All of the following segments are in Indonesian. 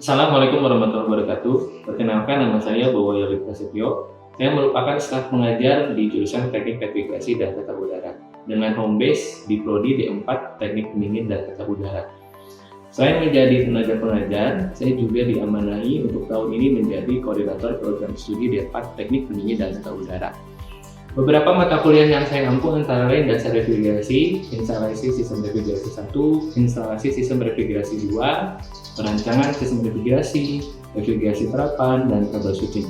Assalamualaikum warahmatullahi wabarakatuh. Perkenalkan, nama saya Bowo Yoli Prasetyo. Saya merupakan staf pengajar di jurusan Teknik Navigasi dan Tata Udara dengan home base di Prodi D4 Teknik Pendingin dan Tata Udara. Selain menjadi tenaga pengajar, saya juga diamanahi untuk tahun ini menjadi koordinator program studi D4 Teknik Pendingin dan Tata Udara. Beberapa mata kuliah yang saya ampu antara lain dasar refrigerasi, instalasi sistem refrigerasi 1, instalasi sistem refrigerasi 2, perancangan sistem refrigerasi, refrigerasi terapan, dan troubleshooting.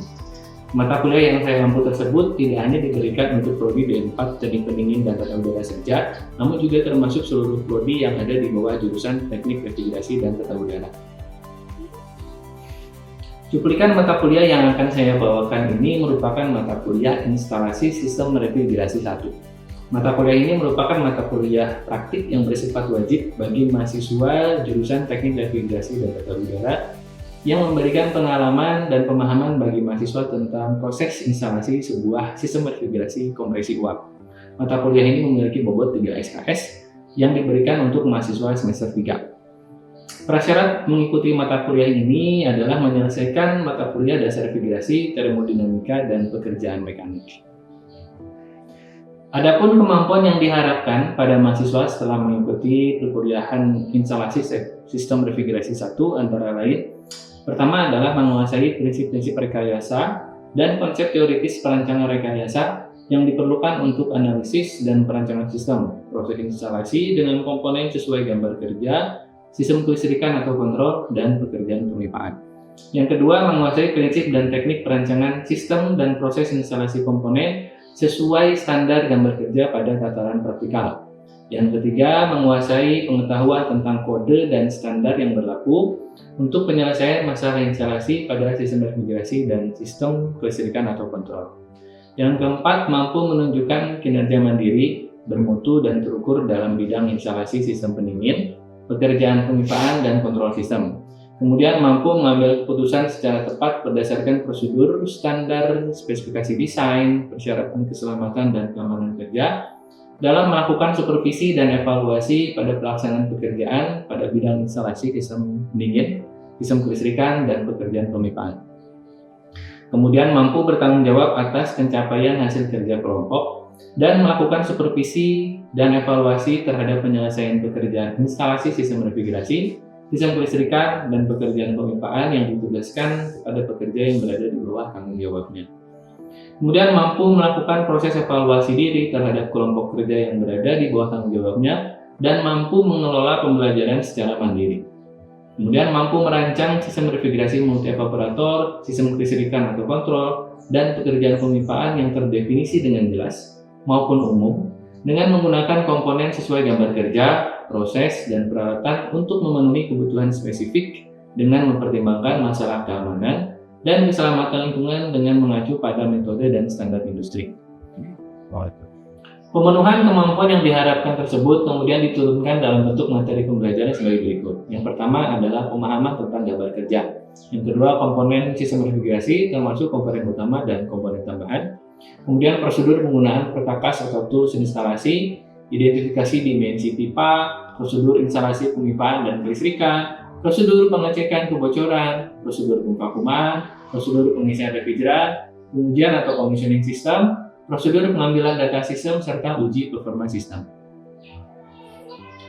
Mata kuliah yang saya ampu tersebut tidak hanya diberikan untuk prodi D4 Teknik Pendingin dan Tata Udara saja, namun juga termasuk seluruh prodi yang ada di bawah jurusan Teknik Refrigerasi dan Tata Udara. Cuplikan mata kuliah yang akan saya bawakan ini merupakan mata kuliah instalasi sistem refrigerasi 1. Mata kuliah ini merupakan mata kuliah praktik yang bersifat wajib bagi mahasiswa jurusan Teknik Refrigerasi dan Tata Udara yang memberikan pengalaman dan pemahaman bagi mahasiswa tentang proses instalasi sebuah sistem refrigerasi kompresi uap. Mata kuliah ini memiliki bobot 3 SKS yang diberikan untuk mahasiswa semester 3. Prasyarat mengikuti mata kuliah ini adalah menyelesaikan mata kuliah dasar refrigerasi, termodinamika, dan pekerjaan mekanik. Adapun kemampuan yang diharapkan pada mahasiswa setelah mengikuti perkuliahan instalasi sistem refrigerasi 1 antara lain, pertama adalah menguasai prinsip-prinsip rekayasa dan konsep teoritis perancangan rekayasa yang diperlukan untuk analisis dan perancangan sistem, proses instalasi dengan komponen sesuai gambar kerja, sistem kelistrikan atau kontrol, dan pekerjaan pemipaan. Yang kedua, menguasai prinsip dan teknik perancangan sistem dan proses instalasi komponen sesuai standar gambar kerja pada tataran praktikal. Yang ketiga, menguasai pengetahuan tentang kode dan standar yang berlaku untuk penyelesaian masalah instalasi pada sistem refrigerasi dan sistem kelistrikan atau kontrol. Yang keempat, mampu menunjukkan kinerja mandiri, bermutu, dan terukur dalam bidang instalasi sistem pendingin, pekerjaan pemipaan, dan kontrol sistem. Kemudian mampu mengambil keputusan secara tepat berdasarkan prosedur, standar, spesifikasi desain, persyaratan keselamatan dan keamanan kerja dalam melakukan supervisi dan evaluasi pada pelaksanaan pekerjaan pada bidang instalasi sistem pendingin, sistem kelistrikan, dan pekerjaan pemipaan. Kemudian mampu bertanggung jawab atas pencapaian hasil kerja kelompok dan melakukan supervisi dan evaluasi terhadap penyelesaian pekerjaan instalasi sistem refrigerasi, sistem kelistrikan, dan pekerjaan pemipaan yang ditugaskan kepada pekerja yang berada di bawah tanggung jawabnya. Kemudian mampu melakukan proses evaluasi diri terhadap kelompok kerja yang berada di bawah tanggung jawabnya dan mampu mengelola pembelajaran secara mandiri. Kemudian mampu merancang sistem refrigerasi multi evaporator, sistem kelistrikan atau kontrol, dan pekerjaan pemipaan yang terdefinisi dengan jelas maupun umum dengan menggunakan komponen sesuai gambar kerja, proses, dan peralatan untuk memenuhi kebutuhan spesifik dengan mempertimbangkan masalah keamanan dan keselamatan lingkungan dengan mengacu pada metode dan standar industri. Pemenuhan kemampuan yang diharapkan tersebut kemudian diturunkan dalam bentuk materi pembelajaran sebagai berikut. Yang pertama adalah pemahaman tentang gambar kerja. Yang kedua, komponen sistem refrigerasi termasuk komponen utama dan komponen tambahan. Kemudian prosedur penggunaan perkakas atau tools instalasi, identifikasi dimensi pipa, prosedur instalasi pemipaan dan kelistrikan, prosedur pengecekan kebocoran, prosedur pemvakuman, prosedur pengisian refrigeran, pengujian atau commissioning system, prosedur pengambilan data sistem, serta uji performa sistem.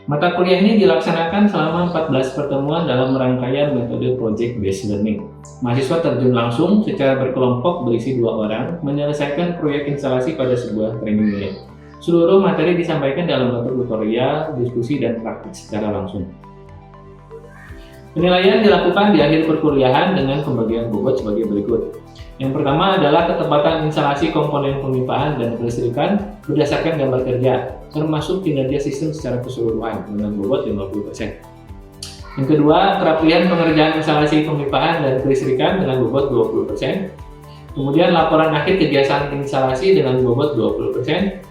Mata kuliah ini dilaksanakan selama 14 pertemuan dalam rangkaian metode Project Based Learning. Mahasiswa terjun langsung secara berkelompok berisi 2 orang menyelesaikan proyek instalasi pada sebuah training unit. Seluruh materi disampaikan dalam bentuk tutorial, diskusi, dan praktik secara langsung. Penilaian dilakukan di akhir perkuliahan dengan pembagian bobot sebagai berikut. Yang pertama adalah ketepatan instalasi komponen pemipaan dan kelistrikan berdasarkan gambar kerja, termasuk kinerja sistem secara keseluruhan dengan bobot 50%. Yang kedua, kerapian pengerjaan instalasi pemipaan dan kelistrikan dengan bobot 20%. Kemudian laporan akhir kegiatan instalasi dengan bobot 20%.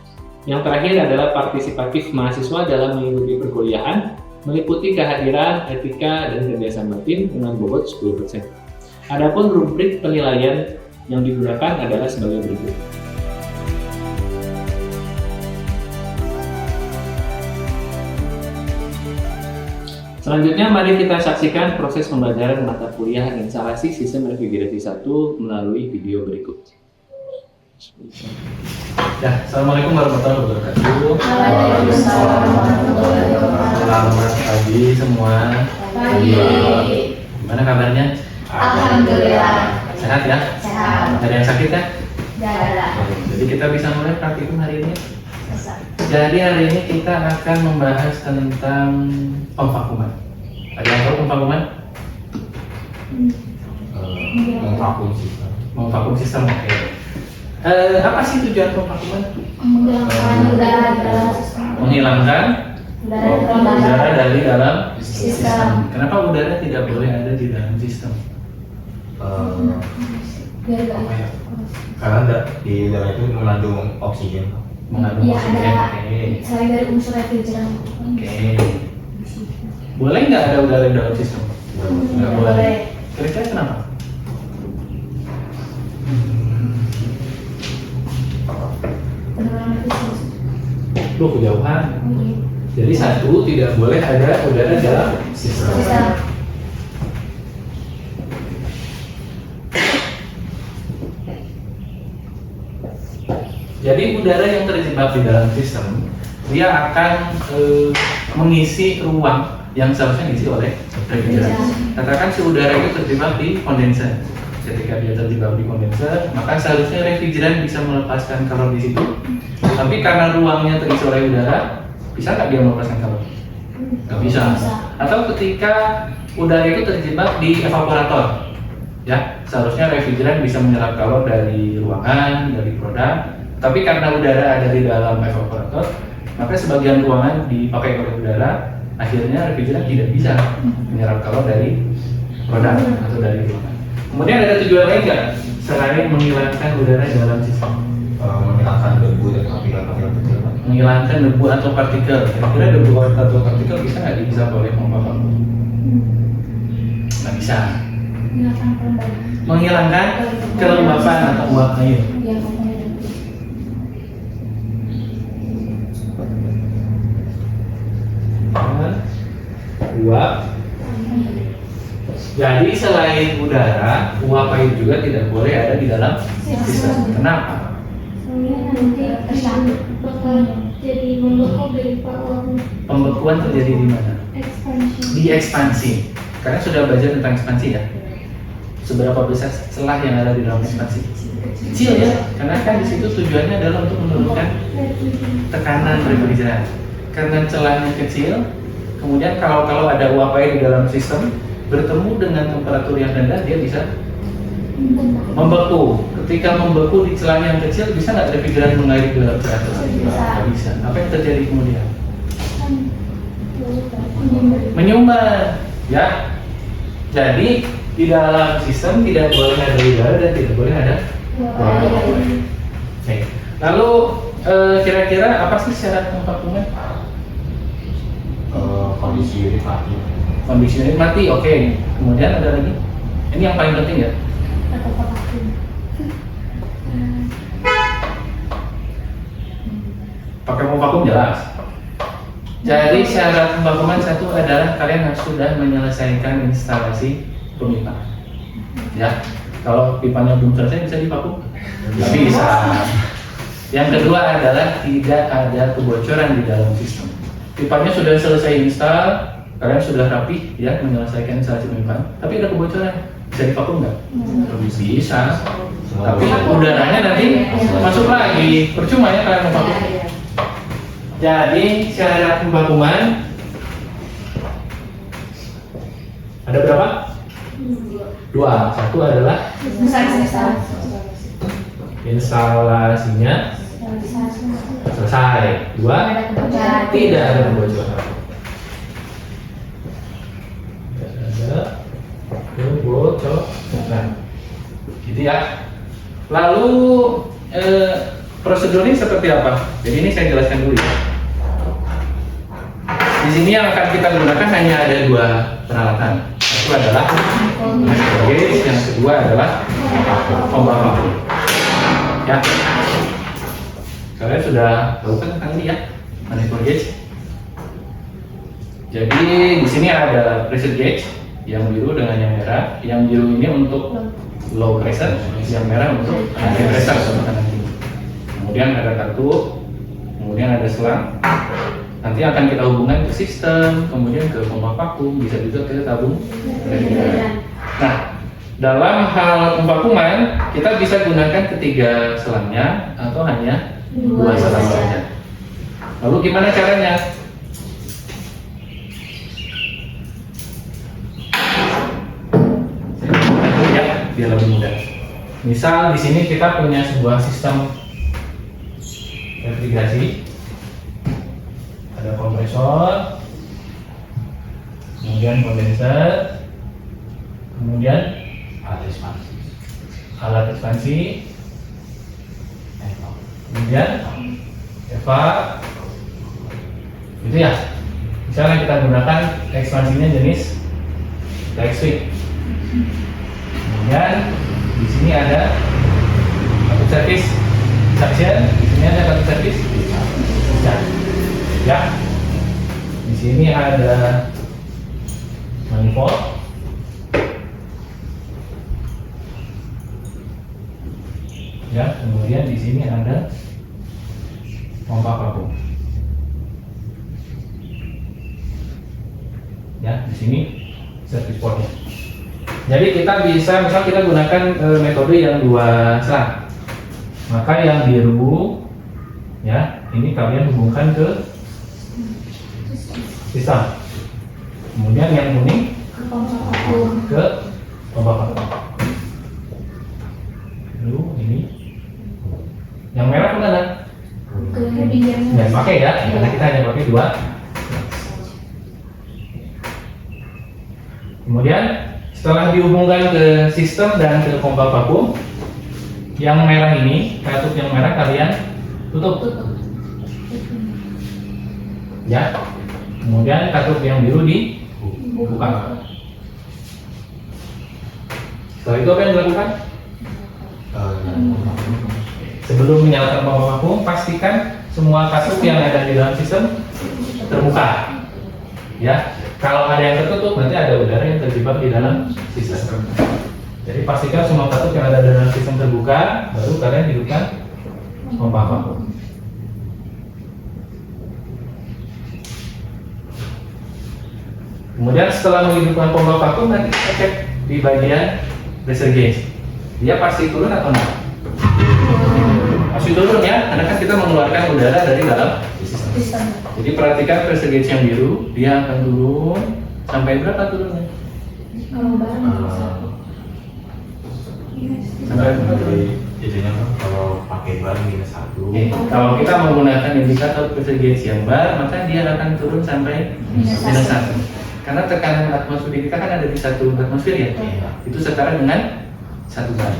Yang terakhir adalah partisipatif mahasiswa dalam mengikuti perkuliahan, meliputi kehadiran, etika, dan kerjasama tim dengan bobot 10%. Adapun rubrik penilaian yang digunakan adalah sebagai berikut. Selanjutnya mari kita saksikan proses pembelajaran mata kuliah instalasi sistem refrigerasi 1 melalui video berikut. Ya, Assalamualaikum warahmatullahi wabarakatuh. Waalaikumsalam warahmatullahi wabarakatuh. Selamat pagi semua. Pagi. Gimana kabarnya? Alhamdulillah. Sehat ya? Sehat. Ada yang sakit ya? Darah. Jadi kita bisa mulai praktikum hari ini. Selesai. Jadi hari ini kita akan membahas tentang pemvakuman. Ada yang tahu pemvakuman? Memvakum sistem. Memvakum sistem, oke. Apa sih tujuan pemvakuman? Menghilangkan udara di dalam sistem. Menghilangkan udara dari dalam Sistem. Kenapa udara tidak boleh ada di dalam sistem? Biar Apa gak ya? Karena di dalam itu mengandung oksigen. Mengandung Iya, oksigen. ada. Oke. Selain dari unsur refrigeran. Oke. Boleh nggak ada udara di dalam sistem? Nggak boleh. Kira-kira kenapa? Penurunan efisiensi. Loh, kejauhan. Jadi satu, tidak boleh ada udara dalam sistem. Sistem. Jadi udara yang terjebak di dalam sistem, dia akan mengisi ruang yang seharusnya diisi oleh refrigeran. Katakan si udara itu terjebak di kondenser. Ketika dia terjebak di kondenser, maka seharusnya refrigeran bisa melepaskan kalor di situ. Tapi karena ruangnya terisi oleh udara, bisa nggak dia melepaskan kalor? Nggak bisa. Atau ketika udara itu terjebak di evaporator, ya seharusnya refrigeran bisa menyerap kalor dari ruangan, dari produk. Tapi karena udara ada di dalam evaporator, maka sebagian ruangan dipakai oleh udara, akhirnya refrigeran tidak bisa menyerap kalor dari produk atau dari ruangan. Kemudian ada tujuan lain nggak selain menghilangkan udara dalam sistem? Menghilangkan debu dan partikel-partikel kecil. Menghilangkan debu atau partikel. Kira-kira debu atau partikel bisa nggak dihisap oleh pompa vakum? Nggak bisa. Menghilangkan kelembaban. Menghilangkan kelembapan atau uap air. Iya, pokoknya. Uap. Jadi selain udara, uap air juga tidak boleh ada di dalam sistem. Kenapa? Soalnya nanti bakal jadi membeku dari uapnya. Pembekuan terjadi di mana? Ekspansi. Di ekspansi. Karena sudah belajar tentang ekspansi ya. Seberapa besar celah yang ada di dalam ekspansi? Kecil ya, karena kan di situ tujuannya adalah untuk menurunkan tekanan refrigeran. Karena celahnya kecil, kemudian kalau ada uap air di dalam sistem bertemu dengan temperatur yang rendah, dia bisa membeku. Ketika membeku di celah yang kecil, bisa nggak refrigeran mengalir ke dalam celah tersebut? Bisa. Nggak bisa. Apa yang terjadi kemudian? Menyumbat, ya. Jadi di dalam sistem tidak boleh ada udara dan tidak boleh ada uap air. Oke. Lalu kira-kira apa sih syarat pemvakuman? Kondisi unit mati. Kondisi unit mati, oke. Kemudian ada lagi? Ini yang paling penting ya. Atau vakum. Pakai vakum jelas. Jadi syarat pemvakuman satu adalah kalian harus sudah menyelesaikan instalasi pipa. Ya, kalau pipanya belum selesai bisa divakum? Nggak bisa. Yang kedua adalah tidak ada kebocoran di dalam sistem. Pipanya sudah selesai install, kalian sudah rapi ya menyelesaikan instalasi pipa, tapi ada kebocoran, bisa divakum nggak? Bisa. Tapi udaranya nanti masuk lagi, percuma ya kalian memvakum. Jadi syarat pemvakuman ada berapa? Dua. Satu adalah instalasinya selesai. Dua, tidak ada kebocoran. Tidak ada kebocoran. Gitu ya. Lalu prosedurnya seperti apa? Jadi ini saya jelaskan dulu ya. Di sini yang akan kita gunakan hanya ada dua peralatan. Satu adalah gauge, yang kedua adalah pompa vakum. Ya, kalian sudah tahu kan tentang ini ya, manifold gauge? Jadi di sini ada pressure gauge yang biru dengan yang merah. Yang biru ini untuk low pressure, yang merah untuk high pressure sama tekanan tinggi. Kemudian ada kartu, kemudian ada selang. Nanti akan kita hubungkan ke sistem, kemudian ke pompa vakum, bisa juga ke tabung refrigeran. Nah, dalam hal pemvakuman kita bisa gunakan ketiga selangnya atau hanya dua selang saja. Lalu gimana caranya? Ya, biar lebih mudah. Misal di sini kita punya sebuah sistem refrigerasi, ada kompresor, kemudian kondenser, kemudian alat ekspansi, kemudian EVA, gitu ya. Misalnya kita gunakan ekspansinya jenis direct sweep. Kemudian di sini ada kartu servis suction, di sini ada kartu servis ya. Di sini ada manifold, ya. Kemudian di sini ada pompa vakum, ya. Di sini service portnya. Jadi kita bisa, misal kita gunakan metode yang dua selang, maka yang biru, ya, ini kalian hubungkan ke sistem. Kemudian yang kuning Ke pompa vakum. ke pompa vakum. Lalu ini, yang merah kemana? Kemudian Jangan pakai ya, karena kita hanya pakai dua. Kemudian setelah dihubungkan ke sistem dan ke pompa vakum, yang merah ini, katup yang merah kalian tutup, ya. Kemudian katup yang biru dibuka. Setelah itu apa yang dilakukan? Sebelum menyalakan pompa vakum, pastikan semua katup yang ada di dalam sistem terbuka, ya. Kalau ada yang tertutup, nanti ada udara yang terjebak di dalam sistem. Jadi pastikan semua katup yang ada di dalam sistem terbuka, baru kalian hidupkan pompa vakum. Kemudian setelah menghidupkan pompa vakum, nanti kita cek di bagian pressure gauge. Dia pasti turun atau enggak? Pasti turun ya, karena kan kita mengeluarkan udara dari dalam sistem. Jadi perhatikan pressure gauge yang biru, dia akan turun sampai berapa turunnya? Kalau barang satu. Sampai berapa turun? Jadinya kan kalau pakai bar -1. Oke, kalau kita menggunakan indikator pressure gauge yang bar, maka dia akan turun sampai -1. Karena tekanan atmosfer kita kan ada di 1 atmosfer ya, itu setara dengan 1 bar.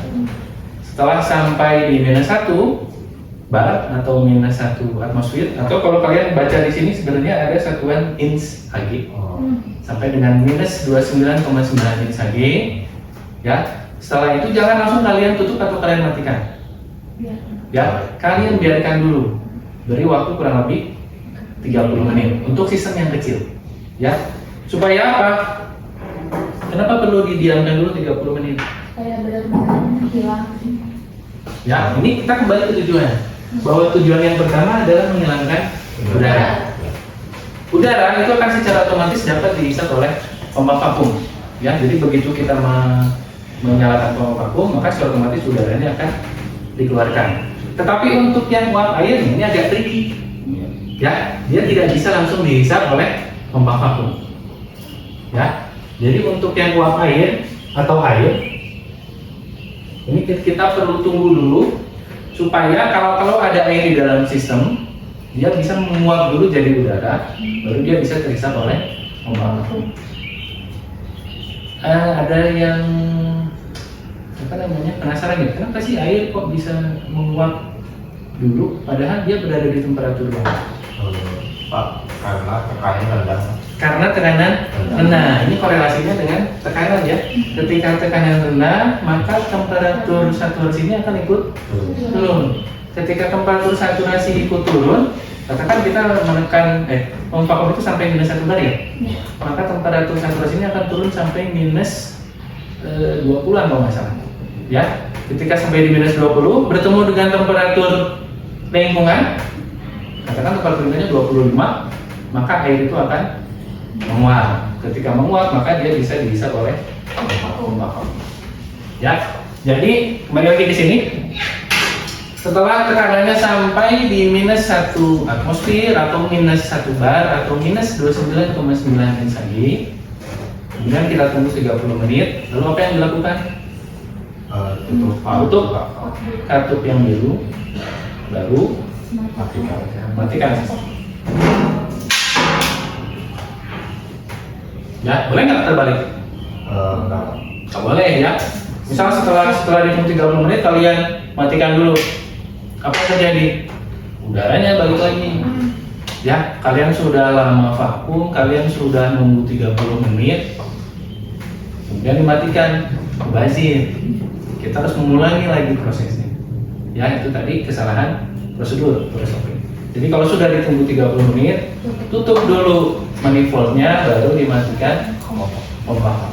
Setelah sampai di -1 bar atau -1 atmosfer, atau kalau kalian baca di sini sebenarnya ada satuan inch Hg sampai dengan -29,9 inch Hg, ya. Setelah itu jangan langsung kalian tutup atau kalian matikan, ya. Kalian biarkan dulu, beri waktu kurang lebih 30 menit untuk sistem yang kecil, ya. Supaya apa? Kenapa perlu didiamkan dulu 30 menit? Kayak benar-benar hilang. Ya, ini kita kembali ke tujuan. Bahwa tujuan yang pertama adalah menghilangkan udara. Udara itu akan secara otomatis dapat dihisap oleh pompa vakum. Ya, jadi begitu kita menyalakan pompa vakum, maka secara otomatis udaranya akan dikeluarkan. Tetapi untuk yang uap air ini agak tricky. Ya, dia tidak bisa langsung dihisap oleh pompa vakum. Ya, jadi untuk yang uap air atau air ini kita perlu tunggu dulu supaya kalau ada air di dalam sistem, dia bisa menguap dulu jadi udara, baru dia bisa terhisap oleh pompa vakum. Ada yang apa namanya penasaran ya, kenapa sih air kok bisa menguap dulu, padahal dia berada di temperatur rendah? Pak, karena tekanannya rendah. Karena tekanan rendah, ini korelasinya dengan tekanan ya. Ketika tekanan rendah, maka temperatur saturasinya akan ikut turun. Ketika temperatur saturasi ikut turun, Katakan kita menekan pompa vakum itu sampai minus 1 bar ya, Ya. maka temperatur saturasi ini akan turun sampai minus 20-an kalau nggak salah. Ya, ketika sampai di minus 20 bertemu dengan temperatur lingkungan, katakan temperatur lingkungannya 25, maka air itu akan menguap. Ketika menguap maka dia bisa dihisap oleh pompa vakum. Ya, jadi kembali lagi di sini. Setelah tekanannya sampai di minus 1 atmosfer atau minus 1 bar atau minus 29,9 insagi, kemudian kita tunggu 30 menit. Lalu apa yang dilakukan? Tutup katup yang biru, baru matikan. Ya, boleh nggak terbalik? Nggak boleh ya. Misal setelah dihitung 30 menit kalian matikan dulu. Apa yang terjadi? Udaranya balik lagi. Ya, kalian sudah lama vakum, kalian sudah nunggu 30 menit, kemudian dimatikan, mubazir. Kita harus mengulangi lagi prosesnya. Ya, itu tadi kesalahan prosedur. Jadi kalau sudah ditunggu 30 menit, tutup dulu manifoldnya, baru dimatikan pompa vakum.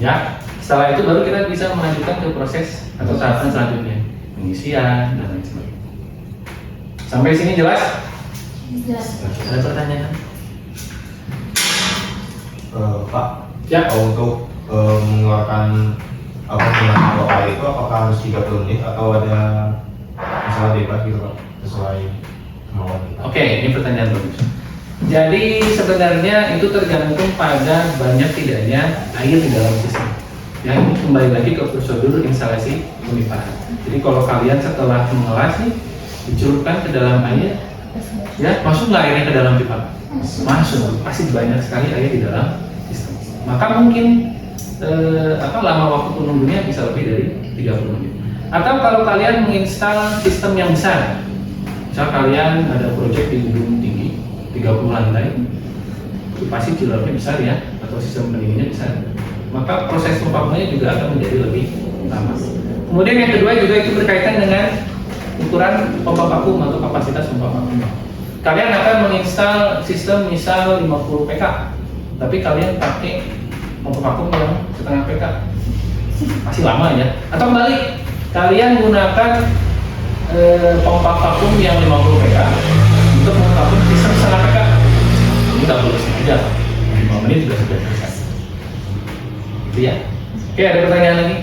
Ya, setelah itu baru kita bisa melanjutkan ke proses atau tahapan selanjutnya, pengisian dan lain sebagainya. Sampai sini jelas? Jelas. Ada pertanyaan? Pak, Ya. untuk mengeluarkan penggunaan air itu apakah harus 30 menit atau ada masalah bebas gitu Pak, sesuai kemauan kita? Oke, ini pertanyaan bagus. Jadi sebenarnya itu tergantung pada banyak tidaknya air di dalam sistem. Ya, ini kembali lagi ke prosedur instalasi pemipahan. Jadi kalau kalian setelah mengelas nih, dicelupkan ke dalam air, ya masuk nggak airnya ke dalam pipa? Masuk, pasti banyak sekali air di dalam sistem. Maka mungkin lama waktu penunggunya bisa lebih dari 30 menit. Atau kalau kalian menginstal sistem yang besar, misal kalian ada proyek di gedung tinggi 30 lantai, itu pasti chillernya besar ya, atau sistem pendinginnya besar, maka proses pemvakumnya juga akan menjadi lebih lama. Kemudian yang kedua juga itu berkaitan dengan ukuran pompa vakum atau kapasitas pompa vakum. Kalian akan menginstal sistem misal 50 PK, tapi kalian pakai pompa vakum yang setengah PK, masih lama ya. Atau balik, kalian gunakan pompa vakum yang 50 PK untuk memvakum sistem setengah PK. Ini nggak perlu sengaja, 5 menit juga sudah selesai. Itu ya. Oke, ada pertanyaan lagi?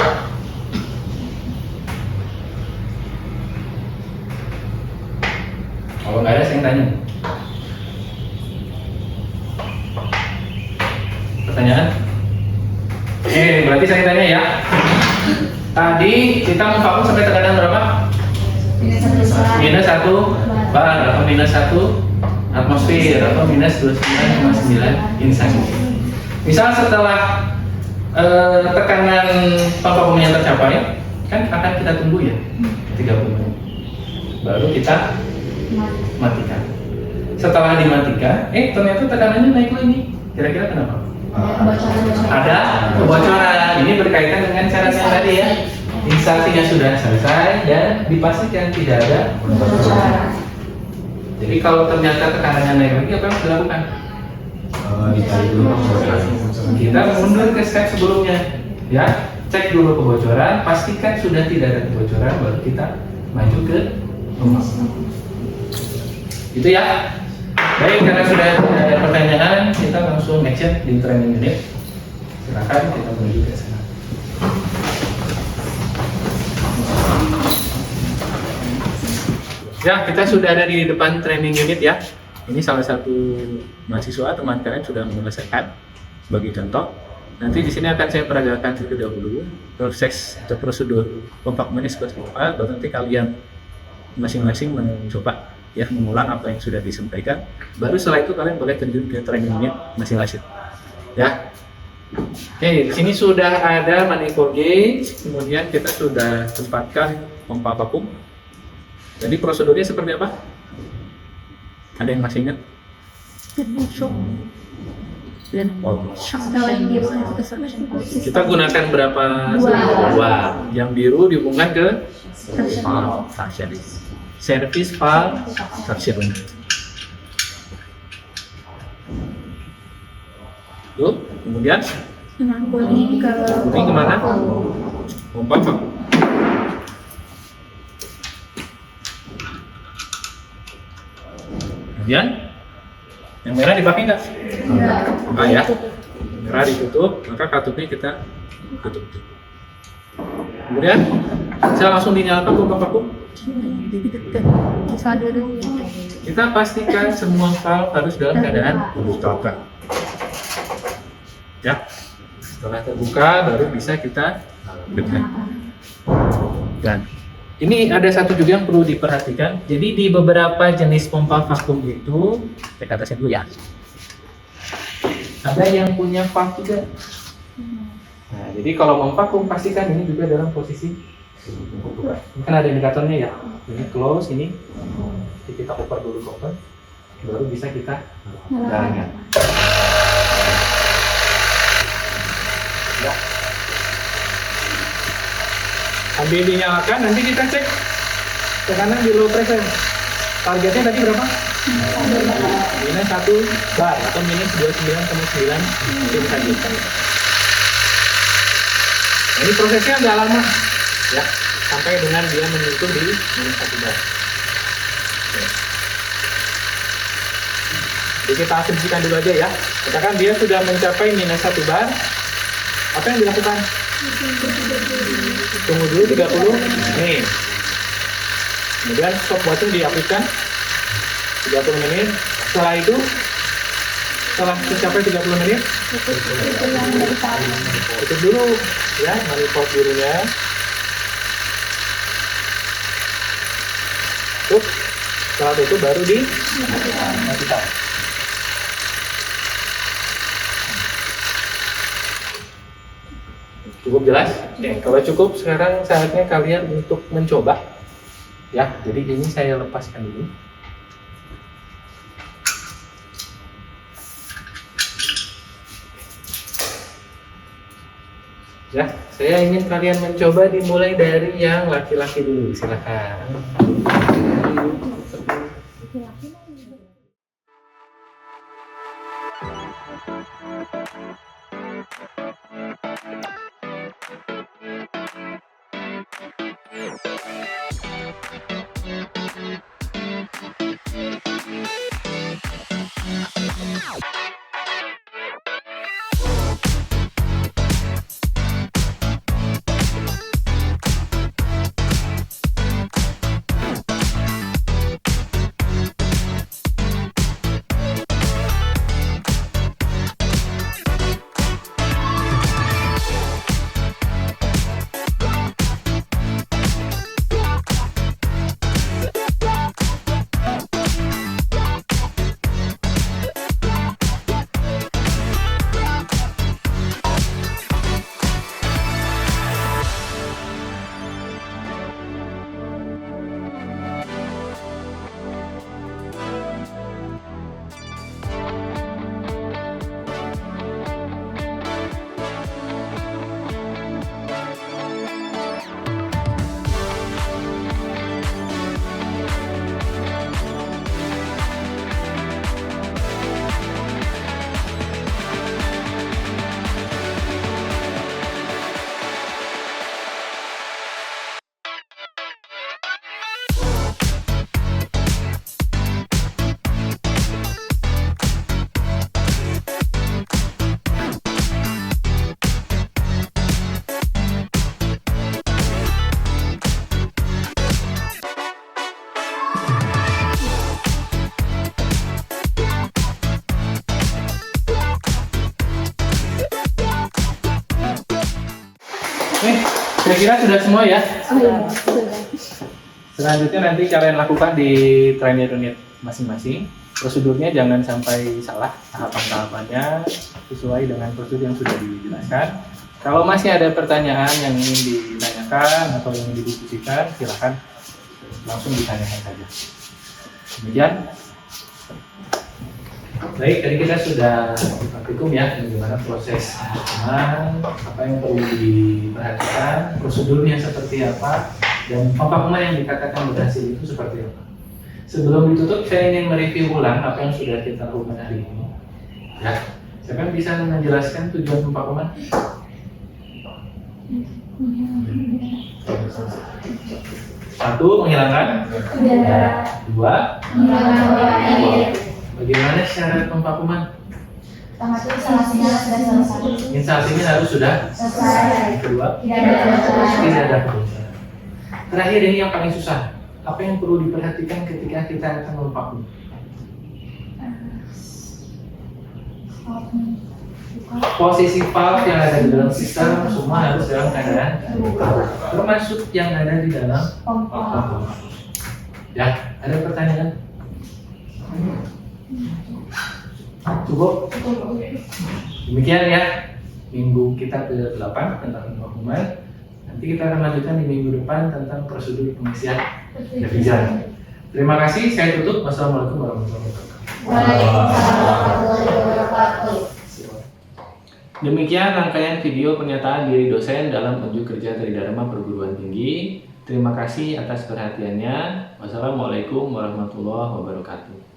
Kalau nggak ada, saya tanya. Pertanyaan? Berarti saya tanya ya. Tadi kita memvakum sampai tekanan berapa? Minus 1 bar atau minus 1 atmosfer atau minus 29,9 insagi. Misal setelah tekanan pompa vakumnya tercapai, kan akan kita tunggu ya 30 menit. Baru kita matikan. Setelah dimatikan, ternyata tekanannya naik lagi. Kira-kira kenapa? Ada kebocoran. Ini berkaitan dengan syarat yang tadi ya. Instalasinya sudah selesai dan dipastikan tidak ada kebocoran. Jadi kalau ternyata tekanannya naik lagi, apa yang harus dilakukan? Dicari dulu Kita mundur ke step sebelumnya, ya. Cek dulu kebocoran, pastikan sudah tidak ada kebocoran, baru kita maju ke rumah. Itu ya. Baik, karena sudah ada pertanyaan, kita langsung action di training unit. Silakan kita menuju ke sana. Ya, kita sudah ada di depan training unit ya. Ini salah satu mahasiswa teman kalian sudah menyelesaikan. Sebagai contoh, nanti di sini akan saya peragakan terlebih dahulu proses atau prosedur pompa vakum seperti apa. Baru nanti kalian masing-masing mencoba ya mengulang apa yang sudah disampaikan. Baru setelah itu kalian boleh terjun ke training unit masing-masing. Ya. Oke, di sini sudah ada manifold gauge, kemudian kita sudah tempatkan pompa vakum. Jadi prosedurnya seperti apa? Ada yang masih ingat? Kita gunakan berapa? Dua. Yang biru dihubungkan ke suction. Service valve suction. Tuh, kemudian kuning ke kuning kemana? Pompa vakum. Kemudian yang merah dipakai nggak? Ah ya, merah ditutup, maka katupnya kita tutup. Kemudian saya langsung dinyalakan pompa vakum. Kita pastikan semua valve harus dalam keadaan terbuka. Ya, setelah terbuka baru bisa kita dekat. Dan ini ada satu juga yang perlu diperhatikan. Jadi di beberapa jenis pompa vakum itu, saya ke atasnya dulu ya. Ada yang punya valve juga. Nah, jadi kalau memvakum pastikan ini juga dalam posisi terbuka. Ini kan ada indikatornya ya. Ini close, ini. Jadi kita oper dulu open, baru bisa kita jalankan. Ya. Sambil dinyalakan, nanti kita cek tekanan di low pressure. Targetnya tadi berapa? Minus 1 bar atau minus 29,9 cm. Ini prosesnya agak lama, ya, sampai dengan dia menyentuh di minus 1 bar. Oke. Jadi kita asumsikan dulu aja ya. Katakan dia sudah mencapai minus 1 bar. Apa yang dilakukan? Tunggu dulu 30 menit. Kemudian stop watching diaktifkan 30 menit. Setelah itu, setelah mencapai 30 menit, tutup dulu ya manifold birunya. Tutup. Setelah itu baru dimatikan. Cukup jelas? Oke, kalau cukup sekarang saatnya kalian untuk mencoba. Ya, jadi ini saya lepaskan dulu. Ya, saya ingin kalian mencoba dimulai dari yang laki-laki dulu. Silakan. Kira-kira sudah semua ya? Selanjutnya nanti kalian lakukan di trainer unit masing-masing. Prosedurnya jangan sampai salah tahapan-tahapannya, sesuai dengan prosedur yang sudah dijelaskan. Kalau masih ada pertanyaan yang ingin ditanyakan atau yang ingin didiskusikan, silakan langsung ditanyakan saja. Demikian. Baik, tadi kita sudah praktikum ya, bagaimana proses rekaman, apa yang perlu diperhatikan, prosedurnya seperti apa, Dan pompa kuman yang dikatakan berhasil itu seperti apa? Sebelum ditutup, saya ingin mereview ulang apa yang sudah kita lakukan hari ini. Ya, siapa yang bisa menjelaskan tujuan pompa kuman? Satu, menghilangkan. Dua, bagaimana syarat pompa kuman? Instalasinya harus sudah. Kedua, tidak ada kebocoran. Terakhir ini yang paling susah. Apa yang perlu diperhatikan ketika kita akan memompa kuman? Posisi valve yang ada di dalam sistem semua harus dalam keadaan termasuk yang ada di dalam pompa. Ya, ada pertanyaan? Cukup? Demikian ya, minggu kita ke-8 tentang pompa kuman. Nanti kita akan lanjutkan di minggu depan tentang prosedur pengisian refrigeran. Terima kasih, saya tutup. Wassalamualaikum warahmatullahi wabarakatuh. Demikian rangkaian video pernyataan diri dosen dalam unjuk kerja Tridharma Perguruan Tinggi. Terima kasih atas perhatiannya. Wassalamualaikum warahmatullahi wabarakatuh.